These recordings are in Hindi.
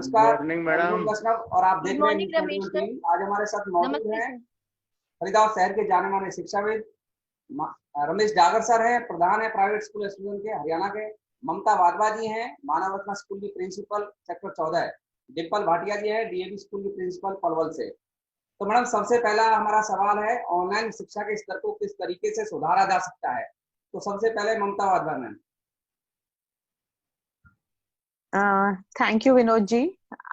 नमस्कार, मॉर्निंग मैं मैडम। विनोद वैष्णव और आप देख रहे हैं मॉर्निंग रमेश सर। टीवी। आज हमारे साथ मौजूद नमस्ते हैं सर। फरीदाबाद शहर के जाने माने शिक्षाविद रमेश डागर सर हैं, प्रधान है प्राइवेट स्कूल स्टूडेंट के हरियाणा के। ममता वाधवा जी हैं, मानव रत्न स्कूल की प्रिंसिपल सेक्टर 14। डिम्पल भाटिया जी हैं, डीएवी स्कूल की प्रिंसिपल पलवल से। तो मैडम, सबसे पहला हमारा सवाल है, ऑनलाइन शिक्षा के स्तर को किस तरीके से सुधारा जा सकता है? तो सबसे पहले Mamta Wadhwa ma'am. Thank you Vinod ji,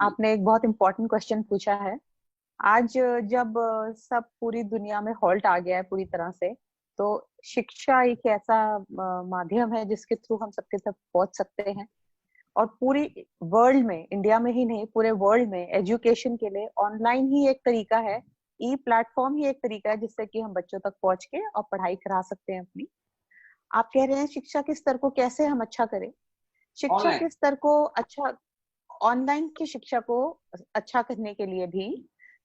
आपने एक बहुत इम्पोर्टेंट क्वेश्चन पूछा है। आज जब सब पूरी दुनिया में हॉल्ट आ गया है पूरी तरह से, तो शिक्षा एक ऐसा माध्यम है जिसके थ्रू हम सबके तक पहुंच सकते हैं। और पूरी वर्ल्ड में, इंडिया में ही नहीं पूरे वर्ल्ड में एजुकेशन के लिए ऑनलाइन ही एक तरीका है, ई प्लेटफॉर्म ही एक तरीका है जिससे कि हम बच्चों तक पहुंच के और पढ़ाई करा सकते हैं अपनी। आप कह रहे हैं शिक्षा के स्तर को कैसे हम अच्छा करें? शिक्षा के स्तर को अच्छा, ऑनलाइन की शिक्षा को अच्छा करने के लिए भी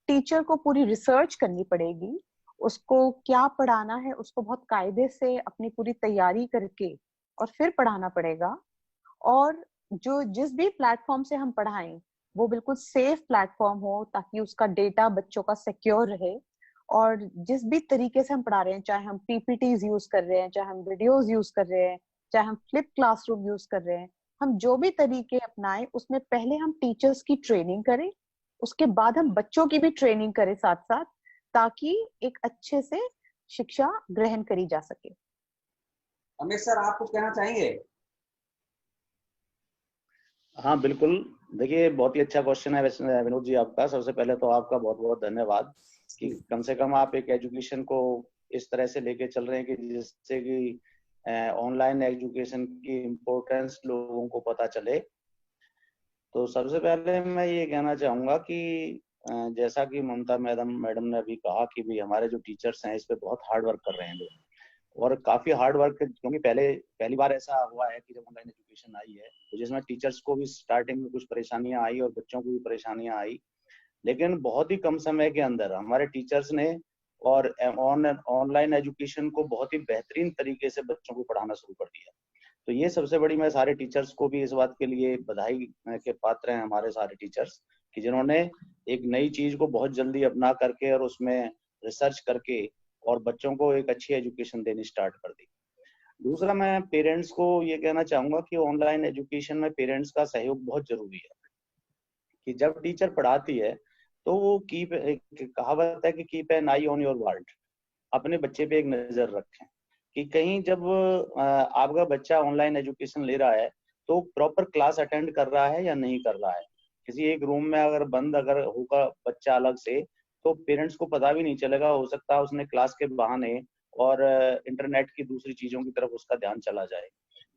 टीचर को पूरी रिसर्च करनी पड़ेगी। उसको क्या पढ़ाना है उसको बहुत कायदे से अपनी पूरी तैयारी करके और फिर पढ़ाना पड़ेगा। और जो जिस भी प्लेटफॉर्म से हम पढ़ाएं वो बिल्कुल सेफ प्लेटफॉर्म हो, ताकि उसका डेटा बच्चों का सिक्योर रहे। और जिस भी तरीके से हम पढ़ा रहे हैं, चाहे हम पीपीटीज यूज कर रहे हैं, चाहे हम वीडियोस यूज कर रहे हैं, चाहे हम फ्लिप क्लासरूम यूज कर रहे हैं, हम जो भी तरीके अपनाएं उसमें पहले हम टीचर्स की ट्रेनिंग करें, उसके बाद हम बच्चों की भी ट्रेनिंग करें साथ साथ, ताकि एक अच्छे से शिक्षा ग्रहण करी जा सके। रमेश सर, आप कुछ कहना चाहेंगे? हाँ बिल्कुल, देखिए बहुत ही अच्छा क्वेश्चन है विनोद जी आपका। सबसे पहले तो आपका बहुत बहुत धन्यवाद कि कम से कम आप एक एजुकेशन को इस तरह से लेके चल रहे हैं कि जिससे कि ऑनलाइन एजुकेशन की इम्पोर्टेंस लोगों को पता चले। तो सबसे पहले मैं ये कहना चाहूंगा कि जैसा कि ममता मैडम ने अभी कहा कि भाई हमारे जो टीचर्स हैं इस पे बहुत हार्ड वर्क कर रहे हैं लोग, और काफी हार्ड वर्क, क्योंकि पहली बार ऐसा हुआ है कि जब ऑनलाइन एजुकेशन आई है तो जिसमें टीचर्स को भी स्टार्टिंग में कुछ परेशानियां आई और बच्चों को भी परेशानियां आई, लेकिन बहुत ही कम समय के अंदर हमारे टीचर्स ने और ऑनलाइन एजुकेशन को बहुत ही बेहतरीन तरीके से बच्चों को पढ़ाना शुरू कर दिया। तो ये सबसे बड़ी, मैं सारे टीचर्स को भी इस बात के लिए बधाई के पात्र हैं हमारे सारे टीचर्स, कि जिन्होंने एक नई चीज को बहुत जल्दी अपना करके और उसमें रिसर्च करके और बच्चों को एक अच्छी एजुकेशन देनी स्टार्ट कर दी। दूसरा, मैं पेरेंट्स को ये कहना चाहूंगा कि ऑनलाइन एजुकेशन में पेरेंट्स का सहयोग बहुत जरूरी है। कि जब टीचर पढ़ाती है तो वो कहावत है कि keep an I on your world, अपने बच्चे पे एक नजर रखें कि कहीं जब आपका बच्चा ऑनलाइन एजुकेशन ले रहा है तो प्रॉपर क्लास अटेंड कर रहा है या नहीं कर रहा है। किसी एक रूम में अगर होगा बच्चा अलग से, तो पेरेंट्स को पता भी नहीं चलेगा, हो सकता है उसने क्लास के बहाने और इंटरनेट की दूसरी चीजों की तरफ उसका ध्यान चला जाए।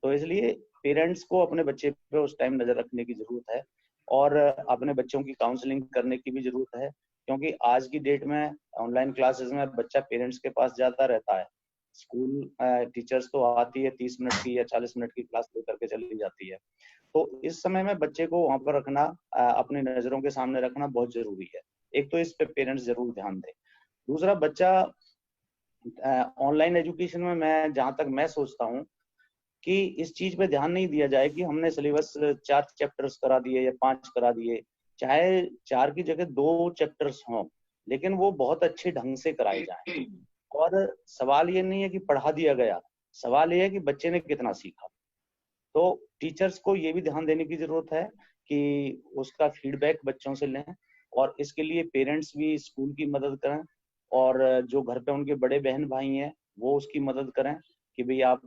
तो इसलिए पेरेंट्स को अपने बच्चे पे उस टाइम नजर रखने की जरूरत है और अपने बच्चों की काउंसलिंग करने की भी जरूरत है, क्योंकि आज की डेट में ऑनलाइन क्लासेस में बच्चा पेरेंट्स के पास ज्यादा रहता है। स्कूल टीचर्स तो आती है 30 मिनट की या 40 मिनट की क्लास लेकर के चली जाती है। तो इस समय में बच्चे को वहां पर रखना, अपनी नजरों के सामने रखना बहुत जरूरी है। एक तो इस पे पेरेंट्स जरूर ध्यान दें। दूसरा, बच्चा ऑनलाइन एजुकेशन में, मैं जहां तक मैं सोचता हूँ कि इस चीज पे ध्यान नहीं दिया जाए कि हमने सिलेबस 4 चैप्टर्स करा दिए या 5 करा दिए, चाहे 4 की जगह 2 चैप्टर्स हों, लेकिन वो बहुत अच्छे ढंग से कराए जाएं। और सवाल ये नहीं है कि पढ़ा दिया गया, सवाल ये है कि बच्चे ने कितना सीखा। तो टीचर्स को ये भी ध्यान देने की जरूरत है कि उसका फीडबैक बच्चों से लें, और इसके लिए पेरेंट्स भी स्कूल की मदद करें, और जो घर पे उनके बड़े बहन भाई हैं वो उसकी मदद करें कि भाई आप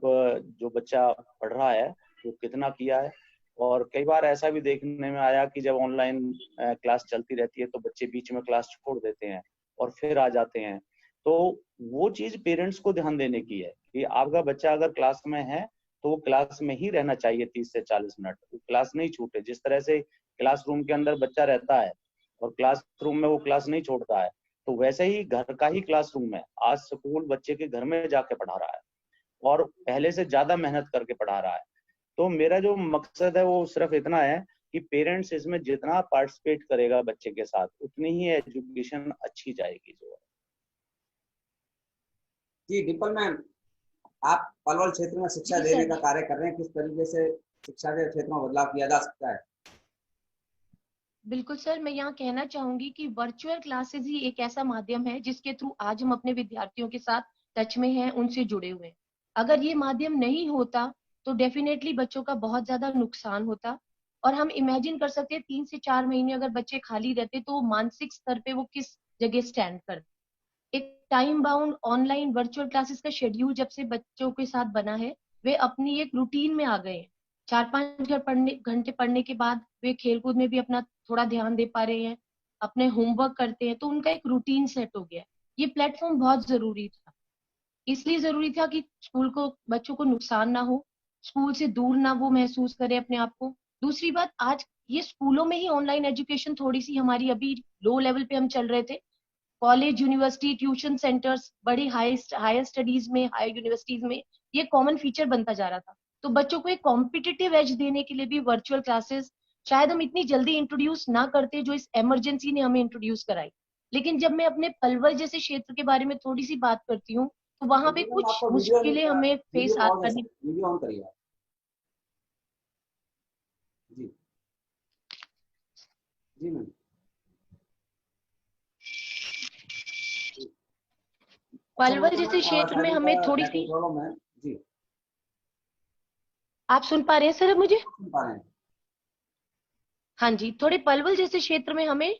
जो बच्चा पढ़ रहा है वो कितना किया है। और कई बार ऐसा भी देखने में आया कि जब ऑनलाइन क्लास चलती रहती है तो बच्चे बीच में क्लास छोड़ देते हैं और फिर आ जाते हैं। तो वो चीज पेरेंट्स को ध्यान देने की है कि आपका बच्चा अगर क्लास में है तो वो क्लास में ही रहना चाहिए 30 से 40 मिनट, वो क्लास नहीं छूटे। जिस तरह से क्लासरूम के अंदर बच्चा रहता है और क्लासरूम में वो क्लास नहीं छोड़ता है, तो वैसे ही घर का ही क्लासरूम है। आज स्कूल बच्चे के घर में जाके पढ़ा रहा है और पहले से ज्यादा मेहनत करके पढ़ा रहा है। तो मेरा जो मकसद है वो सिर्फ इतना है कि पेरेंट्स इसमें जितना पार्टिसिपेट करेगा बच्चे के साथ, उतनी ही एजुकेशन अच्छी जाएगी। जो जी डिम्पल मैम, आप पलवल क्षेत्र में शिक्षा देने का कार्य कर रहे हैं, किस तरीके से शिक्षा के क्षेत्र में बदलाव किया जा सकता है? बिल्कुल सर, मैं यहाँ कहना चाहूंगी कि वर्चुअल क्लासेस ही एक ऐसा माध्यम है जिसके थ्रू आज हम अपने विद्यार्थियों के साथ टच में हैं, उनसे जुड़े हुए हैं। अगर ये माध्यम नहीं होता तो डेफिनेटली बच्चों का बहुत ज्यादा नुकसान होता। और हम इमेजिन कर सकते हैं 3 से 4 महीने अगर बच्चे खाली रहते तो मानसिक स्तर पे वो किस जगह स्टैंड करते। एक time bound online virtual classes का शेड्यूल जब से बच्चों के साथ बना है, वे अपनी एक रूटीन में आ गए हैं। 4-5 घंटे पढ़ने के बाद वे खेलकूद में भी अपना थोड़ा ध्यान दे पा रहे हैं, अपने होमवर्क करते हैं, तो उनका एक रूटीन सेट हो गया है। ये प्लेटफॉर्म बहुत जरूरी था। इसलिए जरूरी था कि स्कूल को बच्चों को नुकसान ना हो, स्कूल से दूर ना वो महसूस करे अपने आप को। दूसरी बात, आज ये स्कूलों में ही ऑनलाइन एजुकेशन थोड़ी सी हमारी अभी लो लेवल पे हम चल रहे थे। कॉलेज, यूनिवर्सिटी, ट्यूशन सेंटर्स, बड़ी हायर स्टडीज में, हायर यूनिवर्सिटीज में ये कॉमन फीचर बनता जा रहा था। तो बच्चों को एक कॉम्पिटिटिव एज देने के लिए भी वर्चुअल क्लासेस शायद हम इतनी जल्दी इंट्रोड्यूस ना करते जो इस इमरजेंसी ने हमें इंट्रोड्यूस कराई। लेकिन जब मैं अपने पलवल जैसे क्षेत्र के बारे में थोड़ी सी बात करती हूँ, तो वहां पे मैम कुछ आपको वीडियो नहीं, मुश्किलें हमें फेस वीडियो पॉज है करनी। सर, वीडियो ऑन करिए आप। जी जी मैम। अच्छा पलवल ममता जैसे मैम, क्षेत्र में शायद हमें उनका थोड़ी नेटवर्क सी, प्रॉब्लम है। जी, आप सुन पा रहे हैं सर अब मुझे? सुन पा रहे हैं। हाँ जी, थोड़े पलवल जैसे क्षेत्र में हमें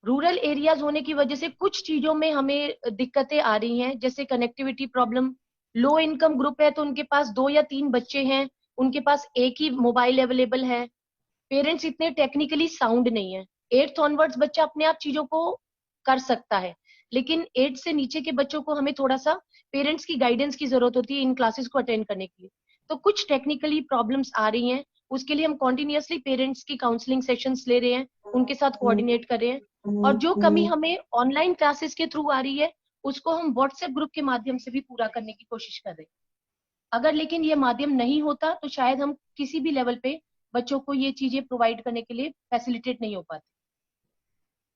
रूरल एरियाज होने की वजह से कुछ चीजों में हमें दिक्कतें आ रही हैं, जैसे connectivity problem. Low income group है तो उनके पास 2 या 3 बच्चे हैं, उनके पास एक ही मोबाइल अवेलेबल है। पेरेंट्स इतने टेक्निकली साउंड नहीं है। 8th ऑनवर्ड्स बच्चा अपने आप चीजों को कर सकता है, लेकिन 8 से नीचे के बच्चों को हमें थोड़ा सा पेरेंट्स की गाइडेंस की जरूरत होती है इन क्लासेस को अटेंड करने के लिए। तो कुछ टेक्निकली प्रॉब्लम्स आ रही हैं, उसके लिए हम कॉन्टिन्यूअसली पेरेंट्स की काउंसलिंग सेशंस ले रहे हैं, उनके साथ कोऑर्डिनेट कर रहे हैं। और जो कमी हमें ऑनलाइन क्लासेस के थ्रू आ रही है, उसको हम व्हाट्सएप ग्रुप के माध्यम से भी पूरा करने की कोशिश कर रहे हैं। अगर लेकिन ये माध्यम नहीं होता तो शायद हम किसी भी लेवल पे बच्चों को ये चीजें प्रोवाइड करने के लिए फैसिलिटेट नहीं हो पाते।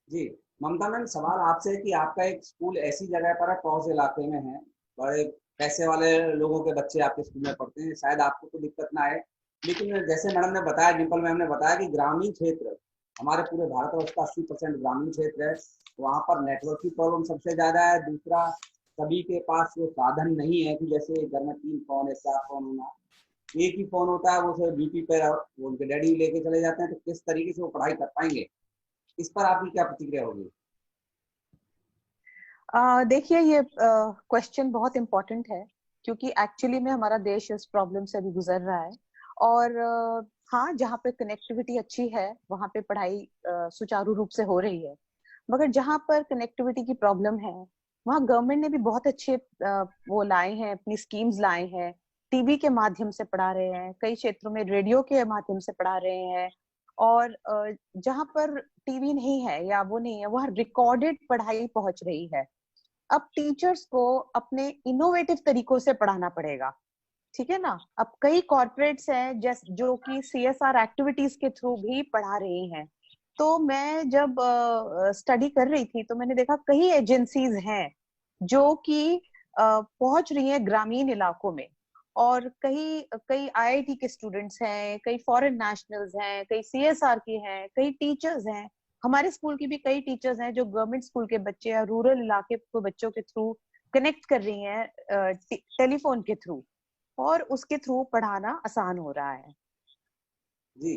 जी ममता मैम, सवाल आपसे है कि आपका एक स्कूल ऐसी जगह पर है, पौष इलाके में है, बड़े पैसे वाले लोगों के बच्चे आपके स्कूल में पढ़ते हैं, शायद आपको तो दिक्कत ना आए। लेकिन जैसे मैडम ने बताया, डिम्पल मैम ने बताया कि ग्रामीण क्षेत्र, हमारे पूरे भारतवर्ष का 80% ग्रामीण क्षेत्र है, वहाँ पर नेटवर्क की प्रॉब्लम सबसे ज्यादा है। दूसरा, सभी के पास वो साधन नहीं है कि जैसे घर में 3 फोन या 4 फोन होना। एक ही फोन होता है, वो सिर्फ बीपी पे वो उनके डैडी लेके चले जाते हैं, तो किस तरीके से वो पढ़ाई कर पाएंगे? इस पर आपकी क्या प्रतिक्रिया होगी? देखिए, ये क्वेश्चन बहुत इम्पोर्टेंट है, क्योंकि एक्चुअली में हमारा देश इस प्रॉब्लम से अभी गुजर रहा है। और हाँ, जहाँ पे कनेक्टिविटी अच्छी है वहाँ पे पढ़ाई सुचारू रूप से हो रही है। मगर जहाँ पर कनेक्टिविटी की प्रॉब्लम है, वहाँ गवर्नमेंट ने भी बहुत अच्छे वो लाए हैं, अपनी स्कीम्स लाए हैं। टीवी के माध्यम से पढ़ा रहे हैं, कई क्षेत्रों में रेडियो के माध्यम से पढ़ा रहे हैं। और जहाँ पर टीवी नहीं है या वो नहीं है, वहाँ रिकॉर्डेड पढ़ाई पहुंच रही है। अब टीचर्स को अपने इनोवेटिव तरीकों से पढ़ाना पड़ेगा, ठीक है ना। अब कई कॉर्पोरेट्स हैं जो कि सीएसआर एक्टिविटीज के थ्रू भी पढ़ा रही हैं। तो मैं जब स्टडी कर रही थी तो मैंने देखा कई एजेंसीज हैं जो कि पहुंच रही हैं ग्रामीण इलाकों में। और कई कई आईआईटी के स्टूडेंट्स हैं, कई फॉरेन नेशनल्स हैं, कई सीएसआर के हैं, कई टीचर्स हैं। हमारे स्कूल की भी कई टीचर्स हैं जो गवर्नमेंट स्कूल के बच्चे या रूरल इलाके के बच्चों के थ्रू कनेक्ट कर रही हैं टेलीफोन के थ्रू, और उसके थ्रू पढ़ाना आसान हो रहा है। जी,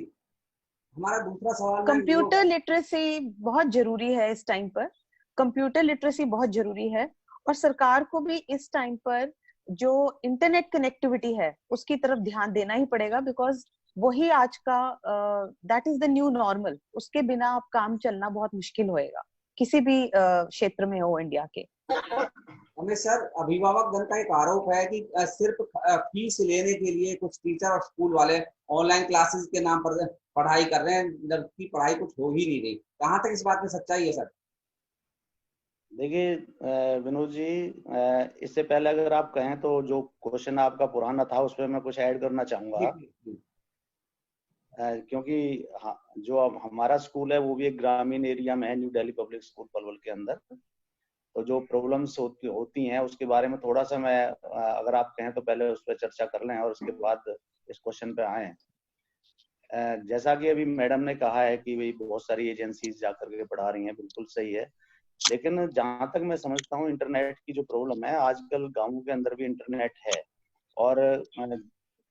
हमारा दूसरा सवाल मैम ये कंप्यूटर होगा। लिटरेसी बहुत जरूरी है इस टाइम पर। कंप्यूटर लिटरेसी बहुत जरूरी है, और सरकार को भी इस टाइम पर जो इंटरनेट कनेक्टिविटी है उसकी तरफ ध्यान देना ही पड़ेगा, बिकॉज वही आज का that is the new normal. उसके बिना अब काम चलना बहुत मुश्किल होएगा, किसी भी क्षेत्र में हो इंडिया के। हमें सर, अभिभावक गण का एक आरोप है कि सिर्फ फीस लेने के लिए कुछ टीचर और स्कूल वाले ऑनलाइन क्लासेस के नाम पर पढ़ाई कर रहे हैं, जबकि पढ़ाई कुछ हो ही नहीं रही। कहाँ तक इस बात में सच्चाई है सर? देखिए विनोद जी, इससे पहले अगर आप कहें तो जो क्वेश्चन आपका पुराना था उस पर मैं कुछ ऐड करना चाहूंगा। क्योंकि जो अब हमारा स्कूल है वो भी एक ग्रामीण एरिया में है, new Delhi public school Palwal के अंदर। तो जो प्रॉब्लम्स होती हैं उसके बारे में थोड़ा सा मैं, अगर आप कहें तो पहले उस पर चर्चा कर लें और उसके बाद इस क्वेश्चन पे आए। जैसा कि अभी मैडम ने कहा है कि भाई बहुत सारी एजेंसीज जाकर के पढ़ा रही हैं, बिल्कुल सही है। लेकिन जहां तक मैं समझता हूँ इंटरनेट की जो प्रॉब्लम है, आजकल गांवों के अंदर भी इंटरनेट है, और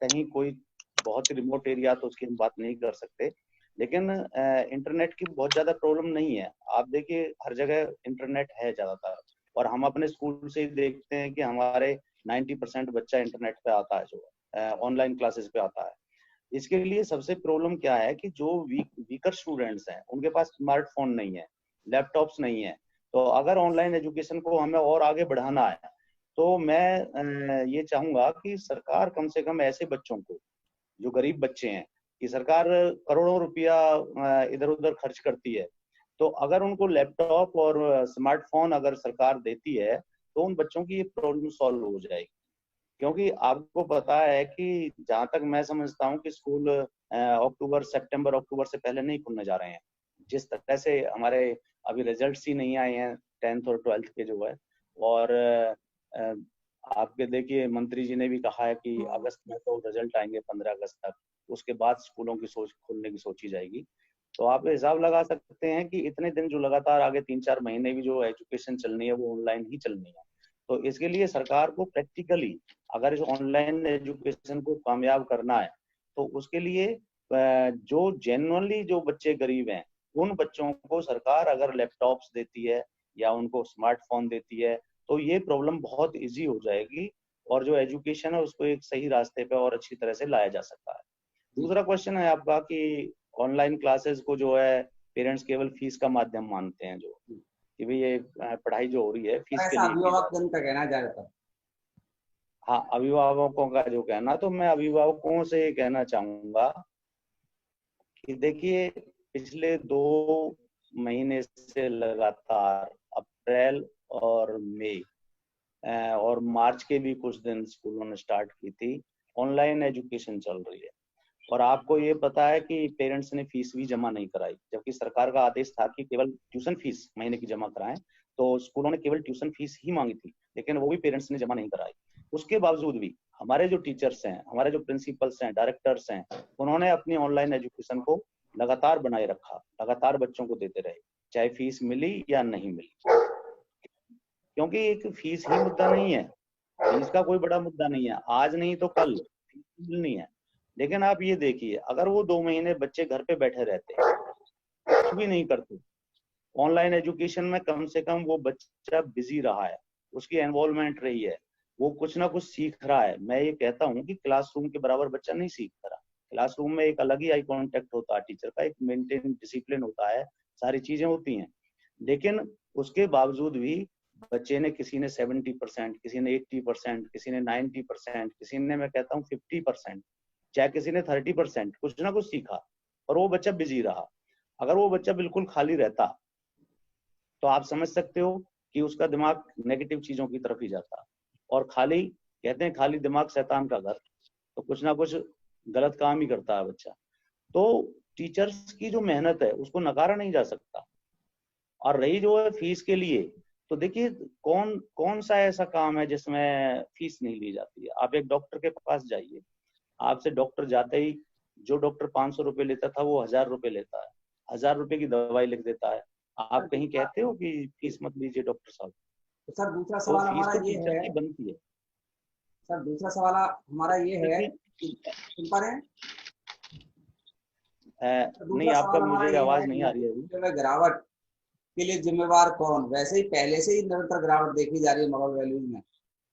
कहीं कोई बहुत ही रिमोट एरिया तो उसकी हम बात नहीं कर सकते, लेकिन इंटरनेट की बहुत ज्यादा प्रॉब्लम नहीं है। आप देखिए हर जगह इंटरनेट है ज्यादातर, और हम अपने स्कूल से ही देखते हैं कि हमारे 90% बच्चा इंटरनेट पे आता है, जो ऑनलाइन क्लासेस पे आता है। इसके लिए सबसे प्रॉब्लम क्या है कि जो वीकर स्टूडेंट्स हैं उनके पास स्मार्टफोन नहीं है, लैपटॉप्स नहीं है। तो अगर ऑनलाइन एजुकेशन को हमें और आगे बढ़ाना है, तो मैं ये चाहूंगा कि सरकार कम से कम ऐसे बच्चों को, जो गरीब बच्चे हैं, कि सरकार करोड़ों रुपया इधर उधर खर्च करती है, तो अगर उनको लैपटॉप और स्मार्टफोन अगर सरकार देती है, तो उन बच्चों की ये प्रॉब्लम सॉल्व हो जाएगी। क्योंकि आपको पता है कि जहां तक मैं समझता हूँ कि स्कूल सितंबर अक्टूबर से पहले नहीं खुलने जा रहे हैं। जिस तरह से हमारे अभी रिजल्ट्स ही नहीं आए हैं 10th और 12th के जो है, और आपके देखिए मंत्री जी ने भी कहा है कि अगस्त में तो रिजल्ट आएंगे 15 अगस्त तक, उसके बाद स्कूलों की खुलने की सोची जाएगी। तो आप हिसाब लगा सकते हैं कि इतने दिन जो लगातार आगे 3-4 महीने भी जो एजुकेशन चलनी है वो ऑनलाइन ही चलनी है। तो इसके लिए सरकार को प्रैक्टिकली अगर इस ऑनलाइन एजुकेशन को कामयाब करना है, तो उसके लिए जो जेन्युइनली जो बच्चे गरीब हैं, उन बच्चों को सरकार अगर लैपटॉप्स देती है या उनको स्मार्टफोन देती है, तो ये प्रॉब्लम बहुत इजी हो जाएगी, और जो एजुकेशन है उसको एक सही रास्ते पे और अच्छी तरह से लाया जा सकता है। दूसरा क्वेश्चन है आपका कि ऑनलाइन क्लासेस को जो है पेरेंट्स केवल फीस का माध्यम मानते हैं, जो कि भाई ये पढ़ाई जो हो रही है फीस के ऐसा लिए की जा रही है। अभिभावक का कहना है ज्यादातर। हाँ, अभिभावकों का जो कहना, तो मैं अभिभावकों से ये कहना चाहूंगा कि देखिए पिछले 2 महीने से लगातार अप्रैल और मई और मार्च के भी कुछ दिन स्कूलों ने स्टार्ट की थी, ऑनलाइन एजुकेशन चल रही है। और आपको ये पता है कि पेरेंट्स ने फीस भी जमा नहीं कराई, जबकि सरकार का आदेश था कि केवल ट्यूशन फीस महीने की जमा कराएं। तो स्कूलों ने केवल ट्यूशन फीस ही मांगी थी, लेकिन वो भी पेरेंट्स ने जमा नहीं कराई। उसके बावजूद भी हमारे जो टीचर्स हैं, हमारे जो प्रिंसिपल्स हैं, डायरेक्टर्स हैं, उन्होंने अपनी ऑनलाइन एजुकेशन को लगातार बनाए रखा, लगातार बच्चों को देते रहे, चाहे फीस मिली या नहीं मिली। क्योंकि एक फीस ही मुद्दा नहीं है, फीस का कोई बड़ा मुद्दा नहीं है, आज नहीं तो कल फीस मिलनी है। लेकिन आप ये देखिए, अगर वो 2 महीने बच्चे घर पे बैठे रहते, कुछ भी नहीं करते, ऑनलाइन एजुकेशन में कम से कम वो बच्चा बिजी रहा है, उसकी इन्वॉल्वमेंट रही है, वो कुछ ना कुछ सीख रहा है। मैं ये कहता हूँ कि क्लासरूम के बराबर बच्चा नहीं सीख रहा। क्लासरूम में एक अलग ही आई कांटेक्ट होता है टीचर का, एक मेंटेन डिसिप्लिन होता है, सारी चीजें होती हैं। लेकिन उसके बावजूद भी बच्चे ने, किसी ने 70%, किसी ने 80%, किसी ने 90%, किसी ने मैं कहता हूँ 50%, चाहे किसी ने 30%, कुछ ना कुछ सीखा, और वो बच्चा बिजी रहा। अगर वो बच्चा बिल्कुल खाली रहता, तो आप समझ सकते हो कि उसका दिमाग नेगेटिव चीजों की तरफ ही जाता। और खाली, कहते हैं खाली दिमाग शैतान का घर, तो कुछ ना कुछ गलत काम ही करता है बच्चा। तो टीचर्स की जो मेहनत है उसको नकारा नहीं जा सकता। और रही जो है फीस के लिए, तो देखिए कौन कौन सा ऐसा काम है जिसमें फीस नहीं ली जाती है। आप एक डॉक्टर के पास जाइए, आपसे डॉक्टर जाते ही, जो डॉक्टर 500 रुपए लेता था वो 1000 रुपए लेता है, 1000 रुपए की दवाई लिख देता है। आप कहीं कहते हो कि फीस मत लीजिए डॉक्टर साहब? तो सर दूसरा तो सवाल फीस हमारा तो ये टीचर है, की बनती है। सर दूसरा सवाल हमारा ये है कि सुन पा रहे हैं? नहीं, दूसरा आपका सवाल हमारा मुझे ये आवाज है नहीं कि आ रही है अभी। नैतिक में गिरावट के लिए जिम्मेवार कौन? वैसे ही पहले से ही निरंतर गिरावट देखी जा रही है मॉरल वैल्यूज में,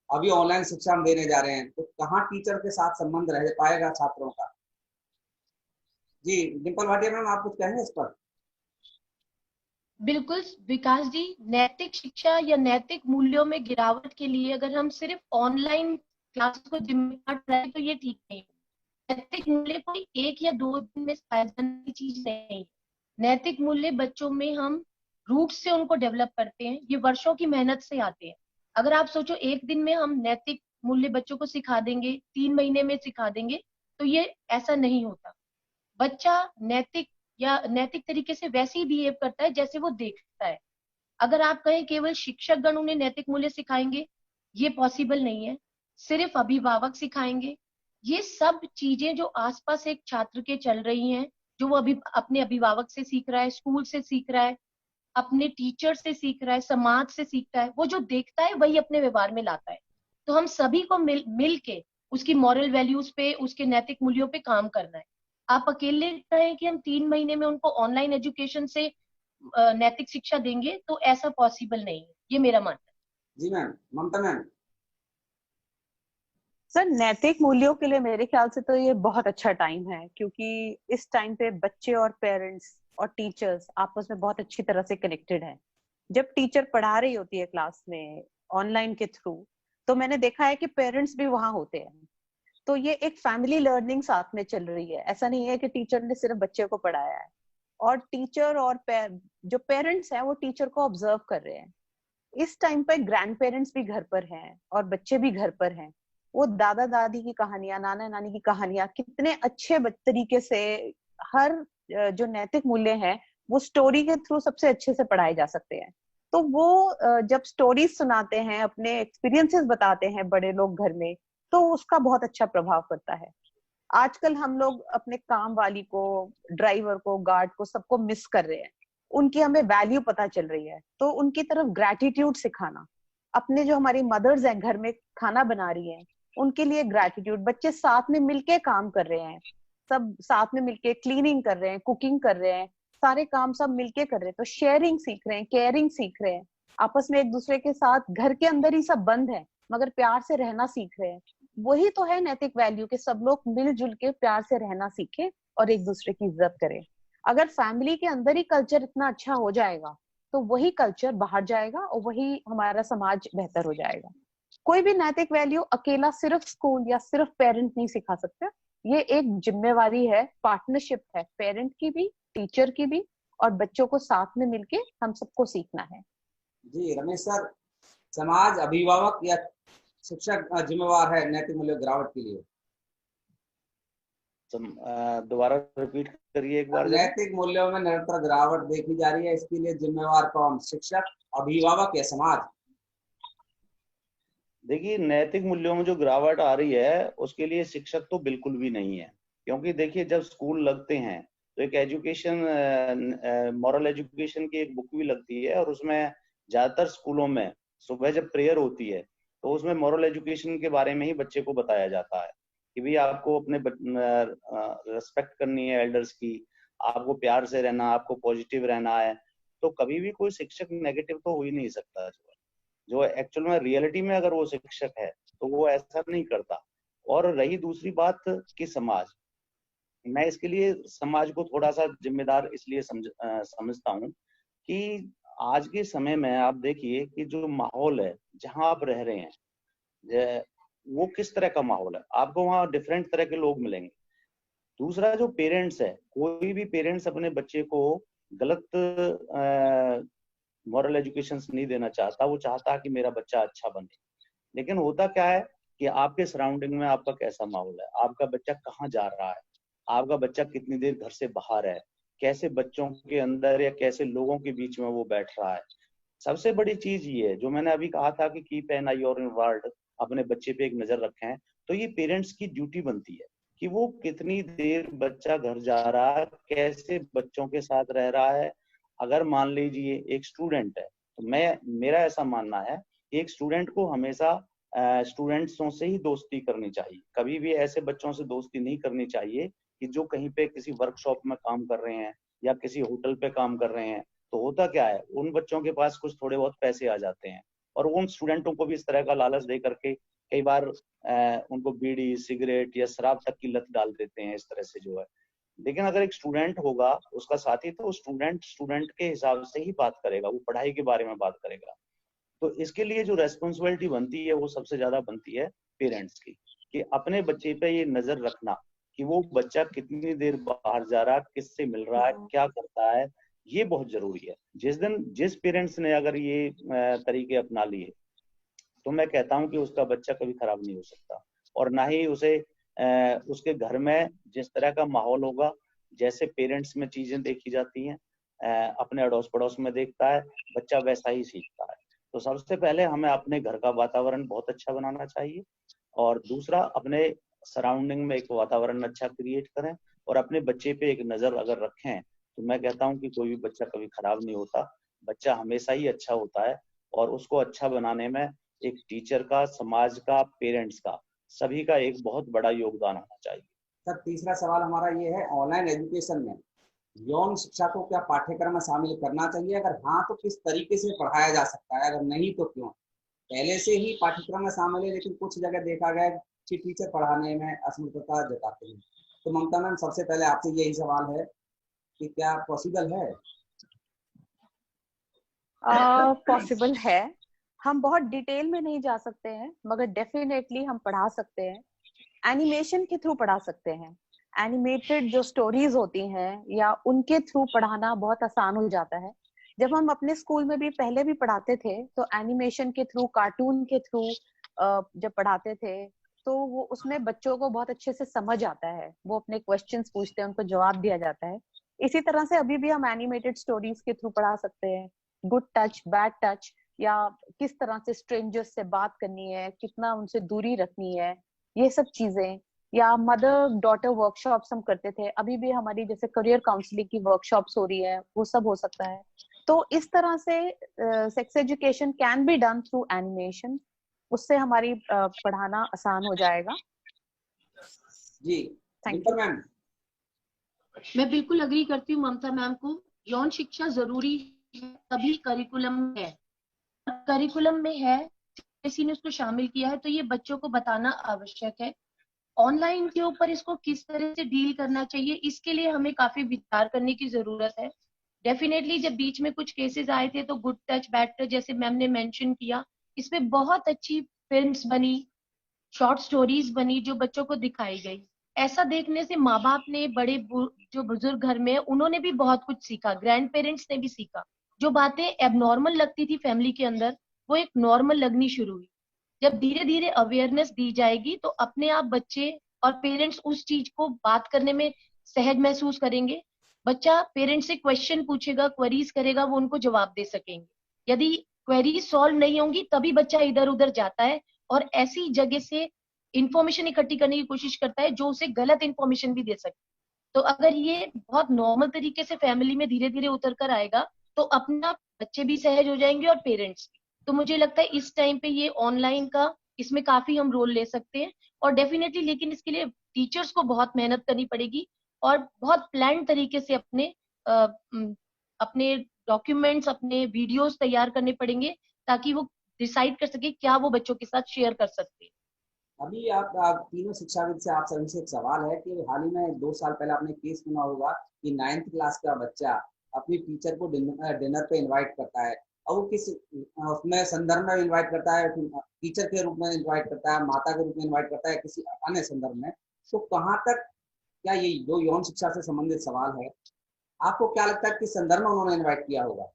अभी ऑनलाइन शिक्षा हम देने जा रहे हैं, तो कहाँ टीचर के साथ संबंध रह पाएगा छात्रों का? जी डिम्पल भाटिया मैम, आप कुछ कहेंगे इस पर? बिल्कुल विकास जी, नैतिक शिक्षा या नैतिक मूल्यों में गिरावट के लिए अगर हम सिर्फ ऑनलाइन क्लास को जिम्मेदार ठहराएं तो ये ठीक नहीं। नैतिक मूल्य कोई 1 या 2 दिन में सिखाई जाने की चीज नहीं। नैतिक मूल्य बच्चों में हम रूट से उनको डेवलप करते हैं, ये वर्षों की मेहनत से आते हैं। अगर आप सोचो 1 दिन में हम नैतिक मूल्य बच्चों को सिखा देंगे, 3 महीने में सिखा देंगे, तो ये ऐसा नहीं होता। बच्चा नैतिक तरीके से वैसे ही बिहेव करता है जैसे वो देखता है। अगर आप कहें केवल शिक्षक गण उन्हें नैतिक मूल्य सिखाएंगे, ये पॉसिबल नहीं है। सिर्फ अभिभावक सिखाएंगे, ये सब चीजें जो आसपास एक छात्र के चल रही हैं, जो वो अभी अपने अभिभावक से सीख रहा है, स्कूल से सीख रहा है, अपने टीचर से सीख रहा है, समाज से सीखता है, वो जो देखता है वही अपने व्यवहार में लाता है। तो हम सभी को मिल के उसकी मॉरल वैल्यूज पे, उसके नैतिक मूल्यों पे काम करना है। आप अकेले कहें कि हम 3 महीने में उनको ऑनलाइन एजुकेशन से नैतिक शिक्षा देंगे, तो ऐसा पॉसिबल नहीं है, ये मेरा मानना है। जी मैम, ममता मैम। सर, नैतिक मूल्यों के लिए मेरे ख्याल से तो ये बहुत अच्छा टाइम है, क्योंकि इस टाइम पे बच्चे और पेरेंट्स और टीचर्स आपस में बहुत अच्छी तरह से कनेक्टेड हैं। जब टीचर पढ़ा रही होती है क्लास में ऑनलाइन के थ्रू, तो मैंने देखा है कि पेरेंट्स भी वहां होते हैं। तो ये एक फैमिली लर्निंग साथ में चल रही है। ऐसा नहीं है कि टीचर ने सिर्फ बच्चे को पढ़ाया है, और टीचर और जो पेरेंट्स हैं वो टीचर को ऑब्जर्व कर रहे हैं। इस टाइम पे ग्रैंड पेरेंट्स भी घर पर हैं और बच्चे भी घर पर हैं। वो दादा दादी की कहानियां, नाना नानी की कहानियां कितने अच्छे तरीके से, हर जो नैतिक मूल्य हैं वो स्टोरी के थ्रू सबसे अच्छे से पढ़ाए जा सकते हैं। तो वो जब स्टोरीज सुनाते हैं, अपने एक्सपीरियंसेस बताते हैं बड़े लोग घर में, तो उसका बहुत अच्छा प्रभाव पड़ता है। आजकल हम लोग अपने काम वाली को, ड्राइवर को, गार्ड को, सबको मिस कर रहे हैं। उनकी हमें वैल्यू पता चल रही है, तो उनकी तरफ ग्रैटिट्यूड सिखाना। अपने जो हमारी मदर्स हैं घर में खाना बना रही हैं, उनके लिए ग्रैटिट्यूड। बच्चे साथ में मिलके काम कर रहे हैं, सब साथ में मिलके क्लीनिंग कर रहे हैं, कुकिंग कर रहे हैं, सारे काम सब मिलके कर रहे हैं। तो शेयरिंग सीख रहे हैं, केयरिंग सीख रहे हैं, आपस में एक दूसरे के साथ, घर के अंदर ही सब बंद है मगर प्यार से रहना सीख रहे हैं। वही तो है नैतिक वैल्यू, के सब लोग मिलजुल के प्यार से रहना सीखे और एक दूसरे की इज्जत करें। अगर फैमिली के अंदर ही कल्चर इतना अच्छा हो जाएगा, तो वही कल्चर बाहर जाएगा और वही हमारा समाज बेहतर हो जाएगा। कोई भी नैतिक वैल्यू अकेला सिर्फ स्कूल या सिर्फ पेरेंट नहीं सिखा सकते। ये एक जिम्मेवारी है, पार्टनरशिप है, पेरेंट की भी, टीचर की भी, और बच्चों को साथ में मिलके हम सबको सीखना है। जी रमेश सर, समाज, अभिभावक या शिक्षक जिम्मेवार है नैतिक मूल्य गिरावट के लिए? दोबारा रिपीट करिए एक बार। नैतिक मूल्यों में निरंतर गिरावट देखी जा रही है, इसके लिए जिम्मेवार कौन? शिक्षक, अभिभावक या समाज? देखिए, नैतिक मूल्यों में जो गिरावट आ रही है उसके लिए शिक्षक तो बिल्कुल भी नहीं है। क्योंकि देखिए, जब स्कूल लगते हैं तो एक एजुकेशन, मॉरल एजुकेशन की एक बुक भी लगती है, और उसमें ज्यादातर स्कूलों में सुबह जब प्रेयर होती है तो उसमें मॉरल एजुकेशन के बारे में ही बच्चे को बताया जाता है कि भाई आपको अपने रेस्पेक्ट करनी है एल्डर्स की, आपको प्यार से रहना, आपको पॉजिटिव रहना है। तो कभी भी कोई शिक्षक नेगेटिव तो हो ही नहीं सकता। जो एक्चुअल में रियलिटी में अगर वो शिक्षक है तो वो ऐसा नहीं करता। और रही दूसरी बात कि समाज, मैं इसके लिए समाज को थोड़ा सा जिम्मेदार इसलिए समझता हूँ कि आज के समय में आप देखिए कि जो माहौल है जहाँ आप रह रहे हैं, वो किस तरह का माहौल है। आपको वहाँ डिफरेंट तरह के लोग मिलेंगे। दूसरा, जो पेरेंट्स है, कोई भी पेरेंट्स अपने बच्चे को गलत मॉरल एजुकेशन नहीं देना चाहता। वो चाहता है कि मेरा बच्चा अच्छा बने। लेकिन होता क्या है कि आपके सराउंडिंग में आपका कैसा माहौल है, आपका बच्चा कहाँ जा रहा है, आपका बच्चा कितनी देर घर से बाहर है, कैसे बच्चों के अंदर या कैसे लोगों के बीच में वो बैठ रहा है। सबसे बड़ी चीज ये है जो मैंने अभी कहा था कि keep an I on world, अपने बच्चे पे एक नजर रखें। तो ये पेरेंट्स की ड्यूटी बनती है कि वो कितनी देर बच्चा घर जा रहा है, कैसे बच्चों के साथ रह रहा है। अगर मान लीजिए एक स्टूडेंट है, तो मेरा ऐसा मानना है कि एक स्टूडेंट को हमेशा स्टूडेंट्सों से ही दोस्ती करनी चाहिए। कभी भी ऐसे बच्चों से दोस्ती नहीं करनी चाहिए कि जो कहीं पे किसी वर्कशॉप में काम कर रहे हैं या किसी होटल पे काम कर रहे हैं। तो होता क्या है, उन बच्चों के पास कुछ थोड़े बहुत पैसे आ जाते हैं और उन स्टूडेंटों को भी इस तरह का लालच दे करके कई बार उनको बीड़ी, सिगरेट या शराब तक की लत डाल देते हैं इस तरह से जो है। लेकिन अगर एक स्टूडेंट होगा उसका साथी, तो स्टूडेंट के हिसाब से ही बात करेगा, वो पढ़ाई के बारे में बात करेगा। तो इसके लिए जो रेस्पॉन्सिबिलिटी बनती है वो सबसे ज्यादा बनती है पेरेंट्स की, कि अपने बच्चे पे ये नजर रखना कि वो बच्चा कितनी देर बाहर जा रहा है, किससे मिल रहा है, क्या करता है। ये बहुत जरूरी है। जिस पेरेंट्स ने अगर ये तरीके अपना लिए, तो मैं कहता हूँ कि उसका बच्चा कभी खराब नहीं हो सकता। और ना ही उसे उसके घर में जिस तरह का माहौल होगा, जैसे पेरेंट्स में चीजें देखी जाती हैं, अपने अड़ोस पड़ोस में देखता है बच्चा, वैसा ही सीखता है। तो सबसे पहले हमें अपने घर का वातावरण बहुत अच्छा बनाना चाहिए, और दूसरा अपने सराउंडिंग में एक वातावरण अच्छा क्रिएट करें और अपने बच्चे पे एक नजर अगर रखें तो मैं कहता हूँ कि कोई भी बच्चा कभी खराब नहीं होता, बच्चा हमेशा ही अच्छा होता है। और उसको अच्छा बनाने में एक टीचर का, समाज का, पेरेंट्स का, सभी का एक बहुत बड़ा योगदान होना चाहिए। सर तीसरा सवाल हमारा ये है, ऑनलाइन एजुकेशन में यौन शिक्षा को क्या पाठ्यक्रम में शामिल करना चाहिए? अगर हाँ तो किस तरीके से पढ़ाया जा सकता है, अगर नहीं तो क्यों? पहले से ही पाठ्यक्रम में शामिल है, लेकिन कुछ जगह देखा गया कि टीचर पढ़ाने में असमर्थता जताते हैं। तो ममता मैम, सबसे पहले आपसे यही सवाल है कि क्या पॉसिबल है? पॉसिबल है। हम बहुत डिटेल में नहीं जा सकते हैं, मगर डेफिनेटली हम पढ़ा सकते हैं। एनिमेशन के थ्रू पढ़ा सकते हैं। एनिमेटेड जो स्टोरीज होती हैं या उनके थ्रू पढ़ाना बहुत आसान हो जाता है। जब हम अपने स्कूल में भी पहले भी पढ़ाते थे तो एनिमेशन के थ्रू, कार्टून के थ्रू जब पढ़ाते थे तो वो उसमें बच्चों को बहुत अच्छे से समझ आता है। वो अपने क्वेश्चंस पूछते हैं, उनको जवाब दिया जाता है। इसी तरह से अभी भी हम एनिमेटेड स्टोरीज के थ्रू पढ़ा सकते हैं। गुड टच, बैड टच, या किस तरह से स्ट्रेंजर्स से बात करनी है, कितना उनसे दूरी रखनी है, ये सब चीजें। या मदर डॉटर वर्कशॉप्स हम करते थे, अभी भी हमारी जैसे करियर काउंसलिंग की वर्कशॉप्स हो रही है, वो सब हो सकता है। तो इस तरह से sex education can be done through animation. उससे हमारी पढ़ाना आसान हो जाएगा। जी थैंक डिम्पल यू। मैम। मैं बिल्कुल अग्री करती हूँ ममता मैम को। यौन शिक्षा जरूरी है, तभी करिकुलम है। करिकुलम में है, किसी ने उसको शामिल किया है, तो ये बच्चों को बताना आवश्यक है। ऑनलाइन के ऊपर इसको किस तरह से डील करना चाहिए, इसके लिए हमें काफी विचार करने की जरूरत है। डेफिनेटली जब बीच में कुछ केसेस आए थे तो गुड टच बैड टच जैसे मैम ने मेंशन किया, इसमें बहुत अच्छी फिल्म्स बनी, शॉर्ट स्टोरीज बनी जो बच्चों को दिखाई गई। ऐसा देखने से माँ बाप ने, जो बुजुर्ग घर में है, उन्होंने भी बहुत कुछ सीखा, ग्रैंड पेरेंट्स ने भी सीखा। जो बातें एबनॉर्मल लगती थी फैमिली के अंदर, वो एक नॉर्मल लगनी शुरू हुई। जब धीरे धीरे अवेयरनेस दी जाएगी तो अपने आप बच्चे और पेरेंट्स उस चीज को बात करने में सहज महसूस करेंगे। बच्चा पेरेंट्स से क्वेश्चन पूछेगा, क्वेरीज करेगा, वो उनको जवाब दे सकेंगे। यदि क्वेरीज सॉल्व नहीं होंगी तभी बच्चा इधर उधर जाता है और ऐसी जगह से इंफॉर्मेशन इकट्ठी करने की कोशिश करता है जो उसे गलत इंफॉर्मेशन भी दे सकती है। तो अगर ये बहुत नॉर्मल तरीके से फैमिली में धीरे धीरे उतर कर आएगा तो अपना बच्चे भी सहज हो जाएंगे और पेरेंट्स भी। तो मुझे लगता है इस टाइम पे ये ऑनलाइन का, इसमें काफी हम रोल ले सकते हैं। और डेफिनेटली लेकिन इसके लिए टीचर्स को बहुत मेहनत करनी पड़ेगी और बहुत प्लान तरीके से अपने डॉक्यूमेंट्स, अपने वीडियोस तैयार करने पड़ेंगे ताकि वो डिसाइड कर सके क्या वो बच्चों के साथ शेयर कर सकते हैं। अभी आप तीनों शिक्षाविद से, आप सभी से एक सवाल है कि हाल ही में 2 साल पहले आपने केस सुना होगा कि 9th क्लास का बच्चा अपनी टीचर को डिनर पे इनवाइट करता है, और वो किस उसमें संदर्भ में इनवाइट करता है, टीचर के रूप में इनवाइट करता है, माता के रूप में इनवाइट करता है, किसी अन्य संदर्भ में। तो कहाँ तक क्या ये जो यौन शिक्षा से संबंधित सवाल है, आपको क्या लगता है किस संदर्भ में उन्होंने इन्वाइट किया होगा?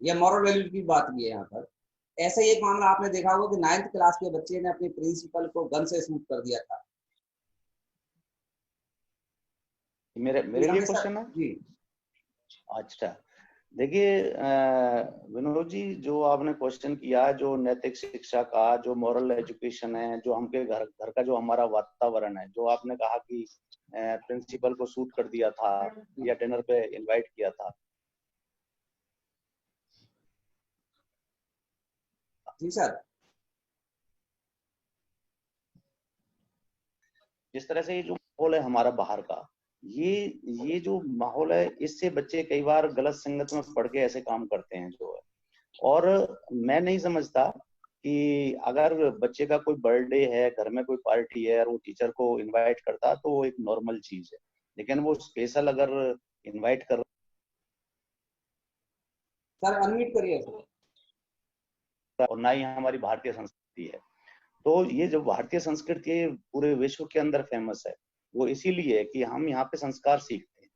यह मॉरल वैल्यू की बात भी है यहाँ पर। ऐसा ही एक मामला आपने देखा होगा कि 9th क्लास के बच्चे ने अपने प्रिंसिपल को गन से शूट कर दिया था। मेरे लिए क्वेश्चन है जी। अच्छा, देखिए विनोद जी, जो आपने क्वेश्चन किया, जो नैतिक शिक्षा का, जो मॉरल एजुकेशन है, जो हमके घर का जो हमारा वातावरण है, जो आपने कहा कि प्रिंसिपल को शूट कर दिया था या डिनर पे इनवाइट किया था। जी सर। जिस तरह से ये जो माहौल है हमारा बाहर का, ये जो माहौल है, इससे बच्चे कई बार गलत संगत में पड़ के ऐसे काम करते हैं जो है। और मैं नहीं समझता कि अगर बच्चे का कोई बर्थडे है, घर में कोई पार्टी है और वो टीचर को इनवाइट करता तो वो एक नॉर्मल चीज है, लेकिन वो स्पेशल अगर इनवाइट कर सर अनम्यूट करिए। और ना ही हमारी भारतीय संस्कृति है। तो ये जो भारतीय संस्कृति है पूरे विश्व के अंदर फेमस है, वो इसीलिए कि हम यहाँ पे संस्कार सीखते हैं,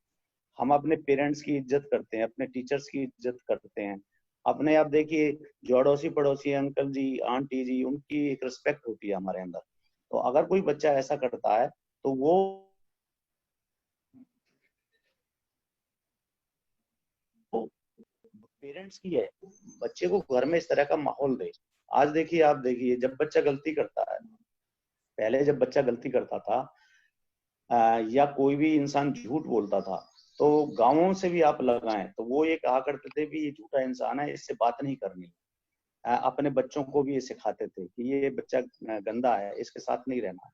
हम अपने पेरेंट्स की इज्जत करते हैं, अपने टीचर्स की इज्जत करते हैं, अपने आप देखिए जो अड़ोसी पड़ोसी अंकल जी, आंटी जी, उनकी एक रिस्पेक्ट होती है हमारे अंदर। तो अगर कोई बच्चा ऐसा करता है तो वो पेरेंट्स की है, बच्चे को घर में इस तरह का माहौल दे। आज देखिए, आप देखिए, जब बच्चा गलती करता है, पहले जब बच्चा गलती करता था या कोई भी इंसान झूठ बोलता था, तो गांवों से भी आप लगाएं तो वो ये कहा करते थे भी ये झूठा इंसान है, इससे बात नहीं करनी। अपने बच्चों को भी ये सिखाते थे कि ये बच्चा गंदा है, इसके साथ नहीं रहना है।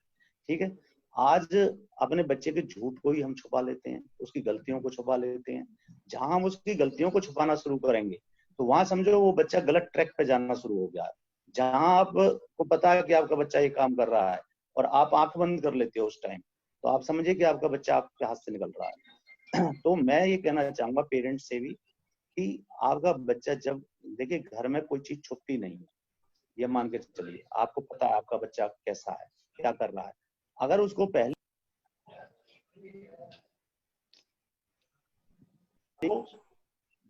ठीक है, आज अपने बच्चे के झूठ को ही हम छुपा लेते हैं, उसकी गलतियों को छुपा लेते हैं। जहां हम उसकी गलतियों को छुपाना शुरू करेंगे तो वहां समझो वो बच्चा गलत ट्रैक पे जाना शुरू हो गया है। जहां आपको पता है कि आपका बच्चा ये काम कर रहा है और आप आंख बंद कर लेते हो उस टाइम, तो आप समझिए कि आपका बच्चा आपके हाथ से निकल रहा है। तो मैं ये कहना चाहूंगा पेरेंट्स से भी कि आपका बच्चा जब, देखिए घर में कोई चीज छुपती नहीं है, ये मान के चलिए आपको पता है आपका बच्चा कैसा है, क्या कर रहा है। अगर उसको पहले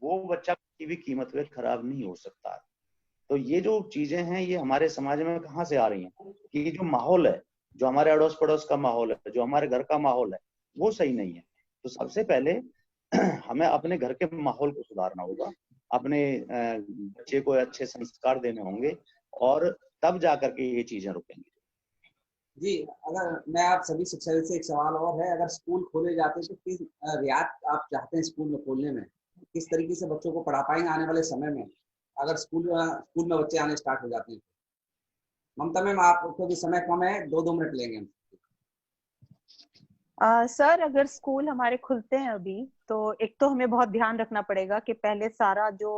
वो बच्चा किसी भी कीमत पे खराब नहीं हो सकता है। तो ये जो चीजें हैं ये हमारे समाज में कहाँ से आ रही हैं कि ये जो माहौल है, जो हमारे अड़ोस पड़ोस का माहौल है, जो हमारे घर का माहौल है, वो सही नहीं है। तो सबसे पहले हमें अपने घर के माहौल को सुधारना होगा, अपने बच्चे को अच्छे संस्कार देने होंगे और तब जाकर के ये चीजें रुकेंगी। जी, अगर मैं आप सभी शिक्षकों से एक सवाल और है, अगर स्कूल खोले जाते हैं तो किस रियायत आप चाहते हैं स्कूल में खोलने में, किस तरीके से बच्चों को पढ़ा पाएंगे आने वाले समय में अगर स्कूल में बच्चे आने स्टार्ट हो जाते हैं? ममता मैम, आपको भी समय कम है, 2-2 मिनट लेंगे हम। सर, अगर स्कूल हमारे खुलते हैं अभी, तो एक तो हमें बहुत ध्यान रखना पड़ेगा कि पहले सारा जो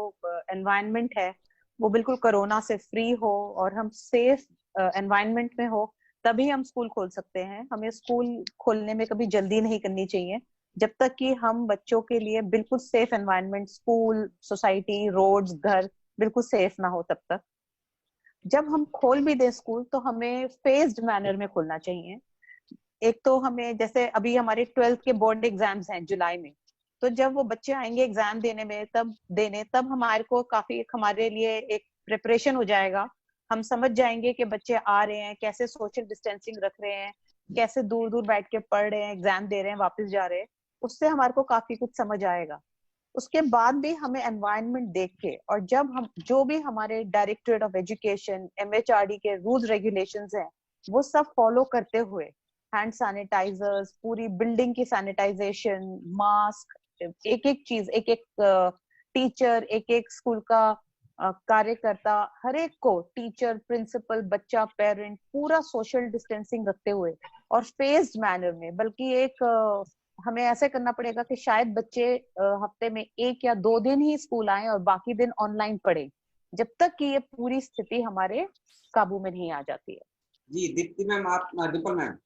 एनवायरनमेंट है वो बिल्कुल कोरोना से फ्री हो और हम सेफ एनवायरनमेंट में हो, तभी हम स्कूल खोल सकते हैं। हमें स्कूल खोलने में कभी जल्दी नहीं करनी चाहिए जब तक कि हम बच्चों के लिए बिल्कुल safe environment, school, society, roads, घर बिल्कुल सेफ ना हो तब तक। जब हम खोल भी दें स्कूल तो हमें फेज्ड मैनर में खोलना चाहिए। एक तो हमें, जैसे अभी हमारे 12th के बोर्ड एग्जाम्स हैं जुलाई में, तो जब वो बच्चे आएंगे एग्जाम देने में, तब हमारे को काफी, हमारे लिए एक प्रिपरेशन हो जाएगा। हम समझ जाएंगे कि बच्चे आ रहे हैं, कैसे सोशल डिस्टेंसिंग रख रहे हैं, कैसे दूर दूर बैठ के पढ़ रहे हैं, एग्जाम दे रहे हैं, वापस जा रहे हैं। उससे हमारे को काफी कुछ समझ आएगा। उसके बाद भी हमें एनवायरनमेंट देख के, और जब हम जो भी हमारे डायरेक्टरेट ऑफ एजुकेशन, MHRD के रूल्स रेगुलेशंस हैं, वो सब फॉलो करते हुए, हैंड सैनिटाइजर्स, पूरी बिल्डिंग की सैनिटाइजेशन, मास्क, एक एक चीज, एक एक टीचर, एक एक स्कूल का कार्यकर्ता, हर एक को, टीचर, प्रिंसिपल, बच्चा, पेरेंट, पूरा सोशल डिस्टेंसिंग रखते हुए और फेज्ड मैनर में, बल्कि एक हमें ऐसे करना पड़ेगा कि शायद बच्चे हफ्ते में 1 या 2 दिन ही स्कूल आए और बाकी दिन ऑनलाइन पढ़े, जब तक कि ये पूरी स्थिति हमारे काबू में नहीं आ जाती है। जी दीप्ति मैम, आप डिम्पल मैम।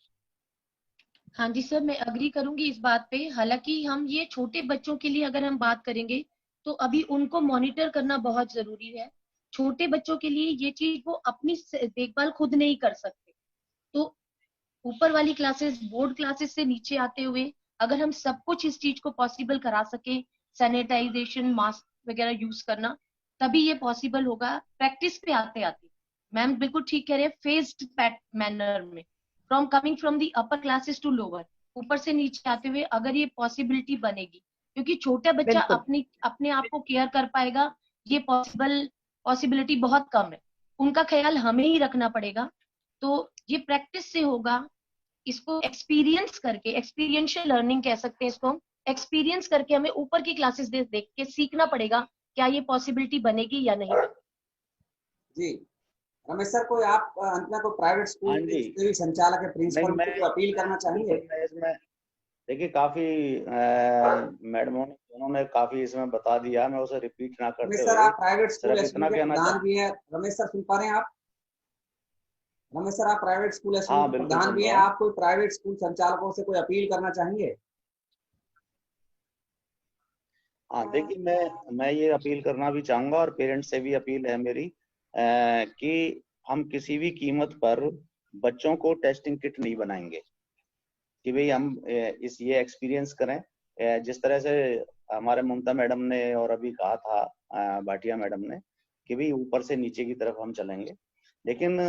हाँ जी सर, मैं अग्री करूंगी इस बात पे। हालांकि हम ये छोटे बच्चों के लिए अगर हम बात करेंगे तो अभी उनको मॉनिटर करना बहुत जरूरी है। छोटे बच्चों के लिए ये चीज वो अपनी देखभाल खुद नहीं कर सकते, तो ऊपर वाली क्लासेस, बोर्ड क्लासेस से नीचे आते हुए अगर हम सब कुछ इस चीज को पॉसिबल करा सके, सैनिटाइजेशन, मास्क वगैरह यूज करना, तभी ये पॉसिबल होगा। प्रैक्टिस पे आते आते मैम बिल्कुल ठीक कह रहे हैं, फेज्ड मैनर में, from coming from the upper classes to lower, ऊपर से नीचे आते हुए अगर ये पॉसिबिलिटी बनेगी, क्योंकि छोटा बच्चा बिल्कुल। अपने आप को केयर कर पाएगा, ये पॉसिबिलिटी बहुत कम है। उनका ख्याल हमें ही रखना पड़ेगा। तो ये प्रैक्टिस से होगा। इसको एक्सपीरियंस करके, एक्सपीरियंशियल लर्निंग कह सकते हैं इसको हम, एक्सपीरियंस करके हमें ऊपर की क्लासेस देख के सीखना पड़ेगा क्या ये पॉसिबिलिटी बनेगी या नहीं बनेगी। जी रमेश सर, कोई आप अंत में कोई प्राइवेट स्कूल के भी संचालक है, प्रिंसिपल को अपील करना चाहेंगे? इसमें देखिए काफी मैडमों ने, उन्होंने काफी इसमें बता दिया, मैं उसे रिपीट ना करते रमेश सर, हुए आप प्राइवेट स्कूल सिर्फ इतना कहना प्रधान भी हैं। रमेश सर, सुन पा रहे हैं आप? रमेश सर, आप प्राइवेट स्कूल हाँ बिल्कुल प्रधान सुन भी हैं, रहा हूँ। आप कोई प्राइवेट स्कूल संचालकों से कोई अपील करना चाहेंगे? हाँ देखिए, मैं ये अपील करना भी चाहूंगा और पेरेंट्स से भी अपील है मेरी कि हम किसी भी कीमत पर बच्चों को टेस्टिंग किट नहीं बनाएंगे कि भाई हम ये एक्सपीरियंस करें। जिस तरह से हमारे ममता मैडम ने और अभी कहा था भाटिया मैडम ने कि भाई ऊपर से नीचे की तरफ हम चलेंगे, लेकिन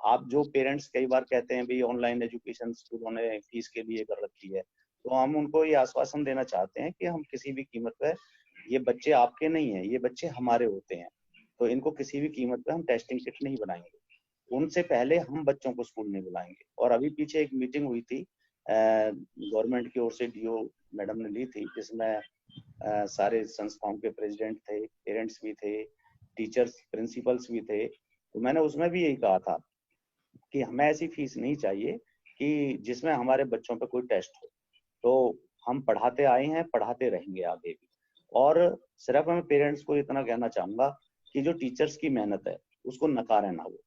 आप जो पेरेंट्स कई बार कहते हैं भाई ऑनलाइन एजुकेशन स्कूलों ने फीस के लिए कर रखी है, तो हम उनको ये आश्वासन देना चाहते हैं कि हम किसी भी कीमत पर, ये बच्चे आपके नहीं है, ये बच्चे हमारे होते हैं, तो इनको किसी भी कीमत पर हम टेस्टिंग किट नहीं बनाएंगे। उनसे पहले हम बच्चों को स्कूल नहीं बुलाएंगे। और अभी पीछे एक मीटिंग हुई थी गवर्नमेंट की ओर से, डीओ मैडम ने ली थी, जिसमें सारे संस्थाओं के प्रेसिडेंट थे, पेरेंट्स भी थे, टीचर्स, प्रिंसिपल्स भी थे। तो मैंने उसमें भी यही कहा था कि हमें ऐसी फीस नहीं चाहिए कि जिसमें हमारे बच्चों पे कोई टेस्ट हो। तो हम पढ़ाते आए हैं, पढ़ाते रहेंगे आगे भी। और सिर्फ मैं पेरेंट्स को इतना कहना चाहूंगा कि जो टीचर्स की मेहनत है उसको नकारें ना। वो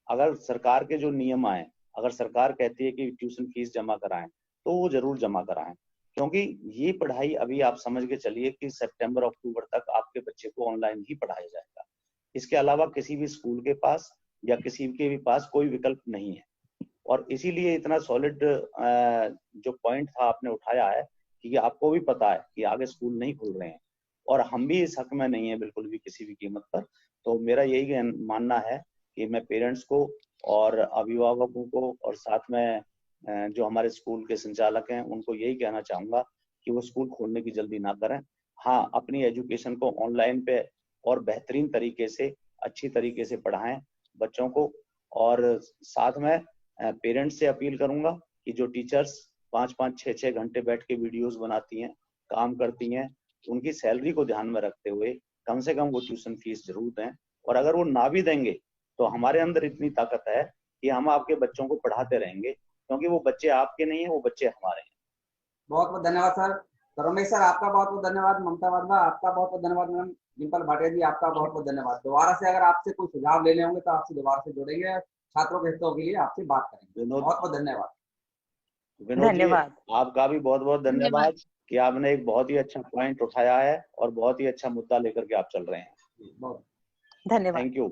अगर सरकार के जो नियम आए, अगर सरकार कहती है कि ट्यूशन फीस जमा कराएं तो वो जरूर जमा कराएं, क्योंकि ये पढ़ाई अभी आप समझ के चलिए कि सितंबर अक्टूबर तक आपके बच्चे को ऑनलाइन ही पढ़ाया जाएगा। इसके अलावा किसी भी स्कूल के पास या किसी के भी पास कोई विकल्प नहीं है। और इसीलिए इतना सॉलिड जो पॉइंट था आपने उठाया है कि आपको भी पता है कि आगे स्कूल नहीं खुल रहे हैं, और हम भी इस हक में नहीं है बिल्कुल भी किसी भी कीमत पर। तो मेरा यही मानना है कि मैं पेरेंट्स को और अभिभावकों को और साथ में जो हमारे स्कूल के संचालक हैं उनको यही कहना चाहूंगा कि वो स्कूल खोलने की जल्दी ना करें। हाँ, अपनी एजुकेशन को ऑनलाइन पे और बेहतरीन तरीके से, अच्छी तरीके से पढ़ाएं बच्चों को। और साथ में पेरेंट्स से अपील करूंगा कि जो टीचर्स 5-5, 6-6 घंटे बैठ के वीडियोस बनाती हैं, काम करती हैं, उनकी सैलरी को ध्यान में रखते हुए कम से कम वो ट्यूशन फीस जरूर दें। और अगर वो ना भी देंगे तो हमारे अंदर इतनी ताकत है कि हम आपके बच्चों को पढ़ाते रहेंगे, क्योंकि वो बच्चे आपके नहीं है, वो बच्चे हमारे हैं। बहुत बहुत धन्यवाद सर। तो रमेश सर आपका बहुत बहुत धन्यवाद। ममता वाधवा आपका बहुत बहुत धन्यवाद। मैडम डिम्पल भाटिया जी आपका बहुत बहुत धन्यवाद। दोबारा से अगर आपसे कोई सुझाव लेने होंगे तो आपसे दोबारा से जुड़ेंगे, छात्रों के हितों के लिए आपसे बात करेंगे। बहुत बहुत धन्यवाद। विनोद जी, धन्यवाद। आपका भी बहुत बहुत धन्यवाद कि आपने एक बहुत ही अच्छा पॉइंट उठाया है और बहुत ही अच्छा मुद्दा लेकर के आप चल रहे हैं। बहुत धन्यवाद। Thank you.